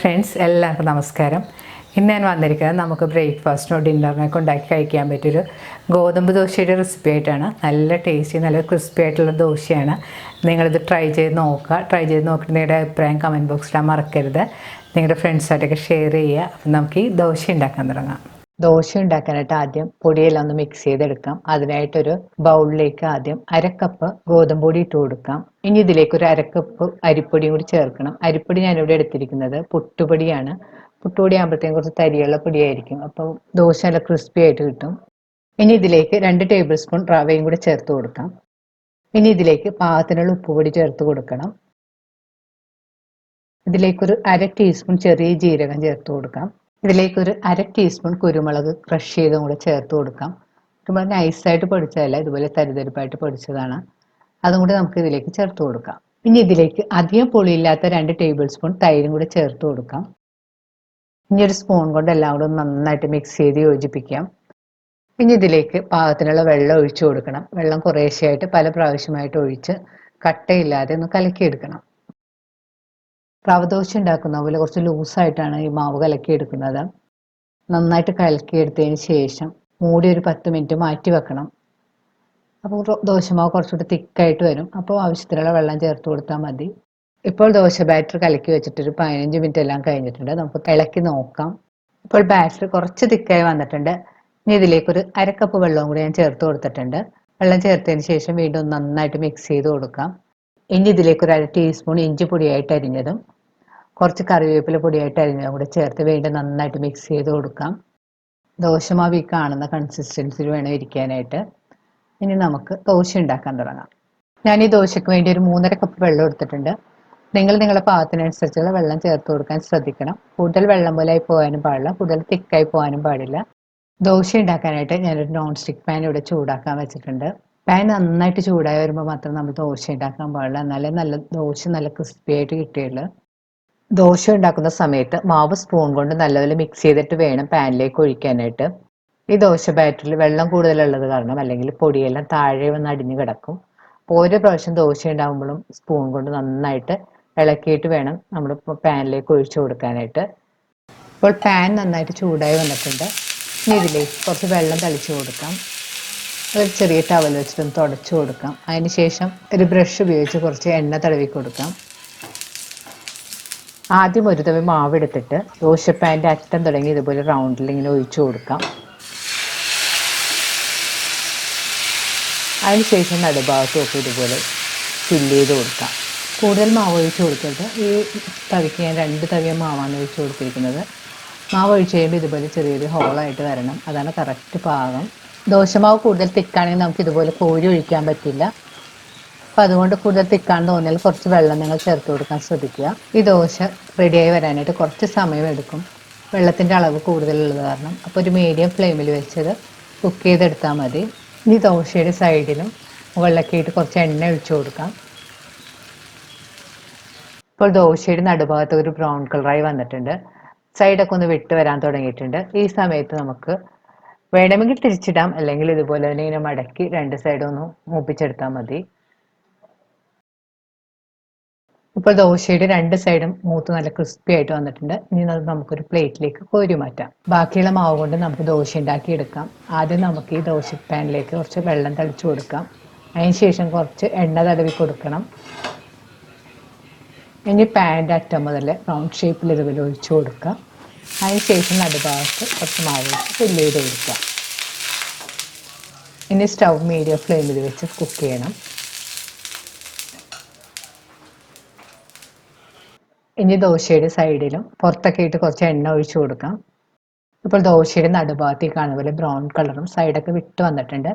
Friends എല്ലാവർക്കും നമസ്കാരം. ഇന്ന് ഞാൻ വന്നിരിക്കുന്നത് നമുക്ക് ബ്രേക്ക്ഫാസ്റ്റിനോ ഡിന്നറിനൊക്കെ ഉണ്ടാക്കി കഴിക്കാൻ പറ്റിയൊരു ഗോതമ്പ് ദോശയുടെ റെസിപ്പി ആയിട്ടാണ്. നല്ല ടേസ്റ്റി നല്ല ക്രിസ്പി ആയിട്ടുള്ള ദോശയാണ്. നിങ്ങളിത് ട്രൈ ചെയ്ത് നോക്കുക. ട്രൈ ചെയ്ത് നോക്കിയിട്ട് നിങ്ങളുടെ അഭിപ്രായം കമൻറ്റ് ബോക്സിൽ മറക്കരുത്. നിങ്ങളുടെ ഫ്രണ്ട്സായിട്ടൊക്കെ ഷെയർ ചെയ്യുക. അപ്പം നമുക്ക് ഈ ദോശ ഉണ്ടാക്കാൻ തുടങ്ങാം. ദോശ ഉണ്ടാക്കാനായിട്ട് ആദ്യം പൊടിയെല്ലാം ഒന്ന് മിക്സ് ചെയ്തെടുക്കാം. അതിനായിട്ടൊരു ബൗളിലേക്ക് ആദ്യം അരക്കപ്പ് ഗോതമ്പ് പൊടി ഇട്ട് കൊടുക്കാം. ഇനി ഇതിലേക്ക് ഒരു അരക്കപ്പ് അരിപ്പൊടിയും കൂടി ചേർക്കണം. അരിപ്പൊടി ഞാനിവിടെ എടുത്തിരിക്കുന്നത് പുട്ടുപൊടിയാണ്. പുട്ടുപൊടി ആകുമ്പോഴത്തേക്കും കുറച്ച് തരിയുള്ള പൊടിയായിരിക്കും, അപ്പോൾ ദോശ നല്ല ക്രിസ്പി ആയിട്ട് കിട്ടും. ഇനി ഇതിലേക്ക് 2 ടേബിൾ സ്പൂൺ റവയും കൂടി ചേർത്ത് കൊടുക്കാം. ഇനി ഇതിലേക്ക് പാകത്തിനുള്ള ഉപ്പുപൊടി ചേർത്ത് കൊടുക്കണം. ഇതിലേക്കൊരു 1/2 ടീസ്പൂൺ ചെറിയ ജീരകം ചേർത്ത് കൊടുക്കാം. ഇതിലേക്കൊരു 1/2 ടീസ്പൂൺ കുരുമുളക് ക്രഷ് ചെയ്തും കൂടെ ചേർത്ത് കൊടുക്കാം. കുരുമുളക് നൈസായിട്ട് പൊടിച്ചതല്ല, ഇതുപോലെ തരിതരിപ്പായിട്ട് പൊടിച്ചതാണ്. അതും കൂടി നമുക്ക് ഇതിലേക്ക് ചേർത്ത് കൊടുക്കാം. ഇനി ഇതിലേക്ക് അധികം പുളിയില്ലാത്ത 2 ടേബിൾ സ്പൂൺ തൈരും കൂടി ചേർത്ത് കൊടുക്കാം. ഇനി ഒരു സ്പൂൺ കൊണ്ട് എല്ലാം കൂടെ നന്നായിട്ട് മിക്സ് ചെയ്ത് യോജിപ്പിക്കാം. ഇനി ഇതിലേക്ക് പാകത്തിനുള്ള വെള്ളം ഒഴിച്ചു കൊടുക്കണം. വെള്ളം കുറേശ്ശെയായിട്ട് പല പ്രാവശ്യമായിട്ട് ഒഴിച്ച് കട്ടയില്ലാതെ ഒന്ന് കലക്കിയെടുക്കണം. റവ ദോശ ഉണ്ടാക്കുന്ന പോലെ കുറച്ച് ലൂസായിട്ടാണ് ഈ മാവ് കലക്കിയെടുക്കുന്നത്. നന്നായിട്ട് കലക്കിയെടുത്തതിന് ശേഷം മൂടി ഒരു 10 മിനിറ്റ് മാറ്റി വെക്കണം. അപ്പോൾ ദോശമാവ് കുറച്ചുകൂടി തിക്കായിട്ട് വരും. അപ്പോൾ ആവശ്യത്തിനുള്ള വെള്ളം ചേർത്ത് കൊടുത്താൽ മതി. ഇപ്പോൾ ദോശ ബാറ്റർ കലക്കി വെച്ചിട്ടൊരു 15 മിനിറ്റ് എല്ലാം കഴിഞ്ഞിട്ടുണ്ട്. നമുക്ക് ഇളക്കി നോക്കാം. ഇപ്പോൾ ബാറ്റർ കുറച്ച് തിക്കായി വന്നിട്ടുണ്ട്. ഇനി ഇതിലേക്കൊരു അരക്കപ്പ് വെള്ളവും കൂടി ഞാൻ ചേർത്ത് കൊടുത്തിട്ടുണ്ട്. വെള്ളം ചേർത്തതിന് ശേഷം വീണ്ടും നന്നായിട്ട് മിക്സ് ചെയ്ത് കൊടുക്കാം. ഇനി ഇതിലേക്ക് ഒരു 1/2 ടീസ്പൂൺ ഇഞ്ചി പൊടിയായിട്ട് അരിഞ്ഞതും കുറച്ച് കറിവേപ്പില പൊടിയായിട്ട് അരിഞ്ഞതും കൂടി ചേർത്ത് വീണ്ടും നന്നായിട്ട് മിക്സ് ചെയ്ത് കൊടുക്കാം. ദോശമാവ് ഈ കാണുന്ന കൺസിസ്റ്റൻസിൽ വേണം ഇരിക്കാനായിട്ട്. ഇനി നമുക്ക് ദോശ ഉണ്ടാക്കാൻ തുടങ്ങാം. ഞാൻ ഈ ദോശയ്ക്ക് വേണ്ടി ഒരു 3.5 കപ്പ് വെള്ളം എടുത്തിട്ടുണ്ട്. നിങ്ങളുടെ പാകത്തിനനുസരിച്ചുള്ള വെള്ളം ചേർത്ത് കൊടുക്കാൻ ശ്രദ്ധിക്കണം. കൂടുതൽ വെള്ളം പോലെ ആയി പോകാനും പാടില്ല, കൂടുതൽ തിക്കായി പോകാനും പാടില്ല. ദോശ ഉണ്ടാക്കാനായിട്ട് ഞാനൊരു നോൺ സ്റ്റിക്ക് പാൻ ഇവിടെ ചൂടാക്കാൻ വെച്ചിട്ടുണ്ട്. പാൻ നന്നായിട്ട് ചൂടായി വരുമ്പോൾ മാത്രം നമ്മൾ ദോശ ഉണ്ടാക്കാൻ പാടില്ല, എന്നാലേ ദോശ നല്ല ക്രിസ്പി ആയിട്ട് കിട്ടുകയുള്ളൂ. ദോശ ഉണ്ടാക്കുന്ന സമയത്ത് മാവ് സ്പൂൺ കൊണ്ട് നല്ലപോലെ മിക്സ് ചെയ്തിട്ട് വേണം പാനിലേക്ക് ഒഴിക്കാനായിട്ട്. ഈ ദോശ ബാറ്ററിൽ വെള്ളം കൂടുതലുള്ളത് കാരണം അല്ലെങ്കിൽ പൊടിയെല്ലാം താഴെ വന്ന് അടിഞ്ഞു കിടക്കും. അപ്പോൾ ഓരോ പ്രാവശ്യം ദോശ ഉണ്ടാകുമ്പോഴും സ്പൂൺ കൊണ്ട് നന്നായിട്ട് ഇളക്കിയിട്ട് വേണം നമ്മൾ പാനിലേക്ക് ഒഴിച്ചു കൊടുക്കാനായിട്ട്. ഇപ്പോൾ പാൻ നന്നായിട്ട് ചൂടായി വന്നിട്ടുണ്ട്. ഇനി ഇതിലേക്ക് കുറച്ച് വെള്ളം തളിച്ചു കൊടുക്കാം. ഒരു ചെറിയ ടവൽ വെച്ചിട്ടൊന്ന് തുടച്ചു കൊടുക്കാം. അതിനുശേഷം ഒരു ബ്രഷ് ഉപയോഗിച്ച് കുറച്ച് എണ്ണ തടവി കൊടുക്കാം. ആദ്യം ഒരു തവി മാവ് എടുത്തിട്ട് ദോശപ്പാൻ്റെ അറ്റം തുടങ്ങി ഇതുപോലെ റൗണ്ടിൽ ഇങ്ങനെ ഒഴിച്ചു കൊടുക്കാം. അതിനുശേഷം നടുഭാഗത്തൊക്കെ ഇതുപോലെ ഫില്ല് ചെയ്ത് കൊടുക്കാം. കൂടുതൽ മാവ് ഒഴിച്ച് കൊടുക്കരുത്. ഈ തവിക്ക് ഞാൻ 2 തവിയ മാവാണ് ഒഴിച്ച് കൊടുത്തിരിക്കുന്നത്. മാവ് ഒഴിച്ച് കഴിയുമ്പോൾ ഇതുപോലെ ചെറിയൊരു ഹോളായിട്ട് വരണം. അതാണ് കറക്റ്റ് പാകം. ദോശമാവ് കൂടുതൽ തിക്കാണെങ്കിൽ നമുക്ക് ഇതുപോലെ കോരി ഒഴിക്കാൻ പറ്റില്ല. അപ്പോൾ അതുകൊണ്ട് കൂടുതൽ തിക്കാണെന്ന് തോന്നിയാൽ കുറച്ച് വെള്ളം നിങ്ങൾ ചേർത്ത് കൊടുക്കാൻ ശ്രദ്ധിക്കുക. ഈ ദോശ റെഡിയായി വരാനായിട്ട് കുറച്ച് സമയം എടുക്കും, വെള്ളത്തിൻ്റെ അളവ് കൂടുതലുള്ളത് കാരണം. അപ്പോൾ ഒരു മീഡിയം ഫ്ലെയിമിൽ വെച്ചത് കുക്ക് ചെയ്തെടുത്താൽ മതി. ഈ ദോശയുടെ സൈഡിലും മുകളിലൊക്കെ ഇട്ട് കുറച്ച് എണ്ണ ഒഴിച്ചു കൊടുക്കാം. ഇപ്പോൾ ദോശയുടെ നടുഭാഗത്ത് ഒരു ബ്രൗൺ കളറായി വന്നിട്ടുണ്ട്. സൈഡൊക്കെ ഒന്ന് വിട്ട് വരാൻ തുടങ്ങിയിട്ടുണ്ട്. ഈ സമയത്ത് നമുക്ക് വേണമെങ്കിൽ തിരിച്ചിടാം, അല്ലെങ്കിൽ ഇതുപോലെ തന്നെ ഇങ്ങനെ മടക്കി 2 സൈഡും ഒന്ന് മൂപ്പിച്ചെടുത്താൽ മതി. ഇപ്പോൾ ദോശയുടെ 2 സൈഡും മൂത്ത് നല്ല ക്രിസ്പി ആയിട്ട് വന്നിട്ടുണ്ട്. ഇനി അത് നമുക്കൊരു പ്ലേറ്റിലേക്ക് കോരി മാറ്റാം. ബാക്കിയുള്ള മാവ് കൊണ്ട് നമുക്ക് ദോശ ഉണ്ടാക്കിയെടുക്കാം. ആദ്യം നമുക്ക് ഈ ദോശ പാനിലേക്ക് കുറച്ച് വെള്ളം തളിച്ചു കൊടുക്കാം. അതിന് ശേഷം കുറച്ച് എണ്ണ തടവി കൊടുക്കണം. ഇനി പാൻ്റെ അറ്റം മുതൽ റൗണ്ട് ഷേപ്പിൽ ഇതുപോലെ ഒഴിച്ചു കൊടുക്കാം. അതിന് ശേഷം നടുഭാഗത്ത് കുറച്ച് മാവ് വെച്ച് ഫില്ല് ചെയ്ത് കൊടുക്കാം. ഇനി സ്റ്റൗ മീഡിയം ഫ്ലെയിമിൽ വെച്ച് കുക്ക് ചെയ്യണം. ഇനി ദോശയുടെ സൈഡിലും പുറത്തൊക്കെ ഇട്ട് കുറച്ച് എണ്ണ ഒഴിച്ചു കൊടുക്കാം. ഇപ്പോൾ ദോശയുടെ നടുഭാഗത്ത് കാണുന്ന പോലെ ബ്രൗൺ കളറും സൈഡൊക്കെ വിട്ട് വന്നിട്ടുണ്ട്.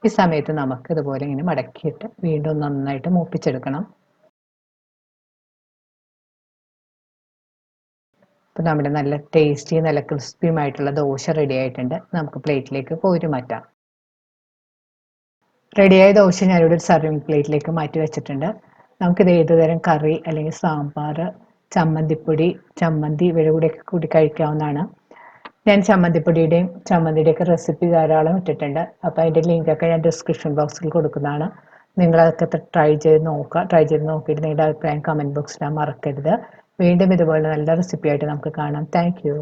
ഈ സമയത്ത് നമുക്ക് ഇതുപോലെ ഇങ്ങനെ മടക്കിയിട്ട് വീണ്ടും നന്നായിട്ട് മൂപ്പിച്ചെടുക്കണം. അപ്പോൾ നമ്മുടെ നല്ല ടേസ്റ്റി നല്ല ക്രിസ്പിയുമായിട്ടുള്ള ദോശ റെഡി ആയിട്ടുണ്ട്. നമുക്ക് പ്ലേറ്റിലേക്ക് കോരി മാറ്റാം. റെഡിയായ ദോശ ഞാനിവിടെ ഒരു സർവിങ് പ്ലേറ്റിലേക്ക് മാറ്റി വെച്ചിട്ടുണ്ട്. നമുക്കിത് ഏതുതരം കറി അല്ലെങ്കിൽ സാമ്പാർ, ചമ്മന്തിപ്പൊടി, ചമ്മന്തി ഇവയുടെ കൂടി കഴിക്കാവുന്നതാണ്. ഞാൻ ചമ്മന്തിയുടെയൊക്കെ റെസിപ്പി ധാരാളം ഇട്ടിട്ടുണ്ട്. അപ്പോൾ അതിൻ്റെ ലിങ്കൊക്കെ ഞാൻ ഡിസ്ക്രിപ്ഷൻ ബോക്സിൽ കൊടുക്കുന്നതാണ്. നിങ്ങളതൊക്കെ ട്രൈ ചെയ്ത് നോക്കുക. ട്രൈ ചെയ്ത് നോക്കിയിട്ട് നിങ്ങളുടെ അഭിപ്രായം കമൻറ്റ് ബോക്സിൽ മറക്കരുത്. വീണ്ടും ഇതുപോലെ നല്ല റെസിപ്പി ആയിട്ട് നമുക്ക് കാണാം. Thank you.